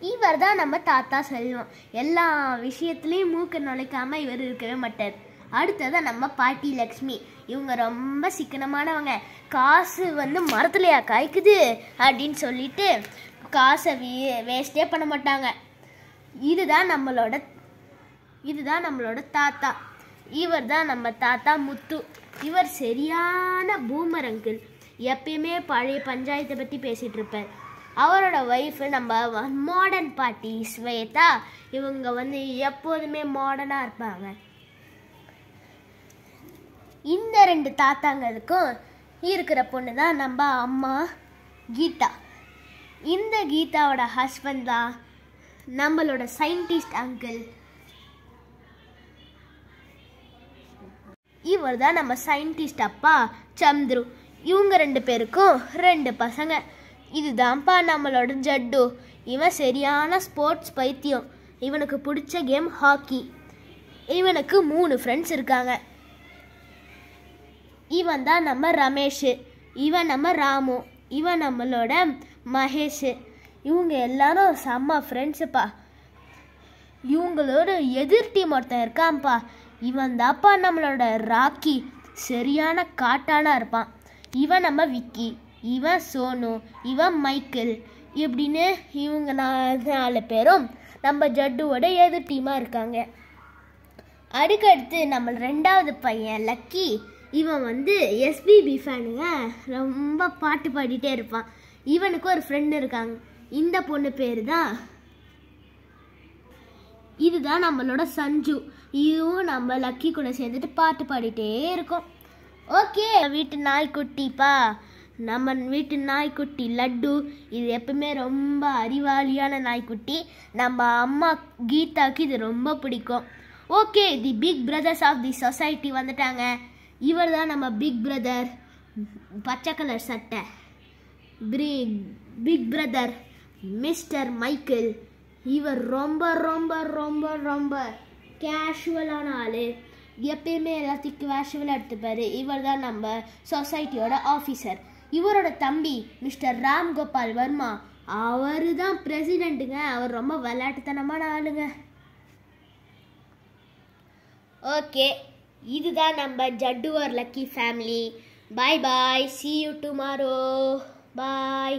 இவர் தான் நம்ம தாத்தா செல்வம். எல்லா விஷயத்துலேயும் மூக்கு நுழைக்காமல் இவர் இருக்கவே மாட்டார். அடுத்ததான் நம்ம பாட்டி லக்ஷ்மி. இவங்க ரொம்ப சிக்கனமானவங்க. காசு மரத்துலையா காய்க்குது அப்படின்னு சொல்லிட்டு காசை வேஸ்டே பண்ண மாட்டாங்க. இதுதான் நம்மளோட தாத்தா. இவர் தான் நம்ம தாத்தா முத்து. இவர் சரியான பூமர் அங்கிள். எப்பயுமே பழைய பஞ்சாயத்தை பற்றி பேசிகிட்டு இருப்பார். அவரோட ஒய்ஃபு நம்ம மாடர்ன் பாட்டி ஸ்வேதா. இவங்க எப்போதுமே மாடர்னாக இருப்பாங்க. இந்த 2 தாத்தாங்களுக்கும் இருக்கிற பொண்ணு தான் நம்ம அம்மா கீதா. இந்த கீதாவோட ஹஸ்பண்ட் தான் நம்மளோட சயின்டிஸ்ட் அங்கிள். இவர் தான் நம்ம சயின்டிஸ்ட் அப்பா சந்துரு. இவங்க 2 பேருக்கும் 2 பசங்க. இதுதான்ப்பா நம்மளோட ஜட்டு. இவன் சரியான ஸ்போர்ட்ஸ் பைத்தியம். இவனுக்கு பிடிச்ச கேம் ஹாக்கி. இவனுக்கு 3 ஃப்ரெண்ட்ஸ் இருக்காங்க. இவன் தான் நம்ம ரமேஷ். இவன் நம்ம ராமு. இவன் நம்மளோட மகேஷ். இவங்க எல்லாரும் செம்ம ஃப்ரெண்ட்ஸுப்பா. இவங்களோட எதிர் டீம் ஒருத்தன் இருக்கான்ப்பா. இவன் தான்ப்பா நம்மளோட ராக்கி. சரியான காட்டானா இருப்பான். இவன் நம்ம விக்கி. இவன் சோனு. இவன் மைக்கேல். இப்படின்னு இவங்க 4 பேரும் நம்ம ஜட்டுவோட எதிர் டீமாக இருக்காங்க. அதுக்கடுத்து நம்ம 2வது பையன் லக்கி. இவன் எஸ்பிபி ஃபேனுங்க. ரொம்ப பாட்டு பாடிட்டே இருப்பான். இவனுக்கு ஒரு ஃப்ரெண்டு இருக்காங்க. இந்த பொண்ணு பேர் தான் இதுதான் நம்மளோட சஞ்சு. இதுவும் நம்ம லக்கி கூட சேர்ந்துட்டு பாட்டு பாடிட்டே இருக்கோம். ஓகே, வீட்டு நாய்க்குட்டிப்பா. நம்ம வீட்டு நாய்க்குட்டி லட்டு. இது எப்பவுமே ரொம்ப அறிவாளியான நாய்க்குட்டி. நம்ம அம்மா கீதாவுக்கு இது ரொம்ப பிடிக்கும். Okay, the big brothers of the society வந்துட்டாங்க. இவர் தான் நம்ம பிக் பிரதர். பச்சை கலர் சட்டை. Big brother mister Michael. இவர் ரொம்ப ரொம்ப ரொம்ப ரொம்ப கேஷுவலான ஆள். எப்பயுமே எல்லாத்தையும் கேஷுவலாக எடுத்துப்பார். இவர் தான் நம்ம சொசைட்டியோட ஆஃபீஸர். இவரோட தம்பி மிஸ்டர் ராம் கோபால் வர்மா. அவர் தான் பிரசிடெண்ட்டுங்க. அவர் ரொம்ப விளையாட்டுத்தனமான ஆளுங்க. ஓகே, இதுதான் நம்ம Jattu our lucky family. Bye bye. See you tomorrow. Bye.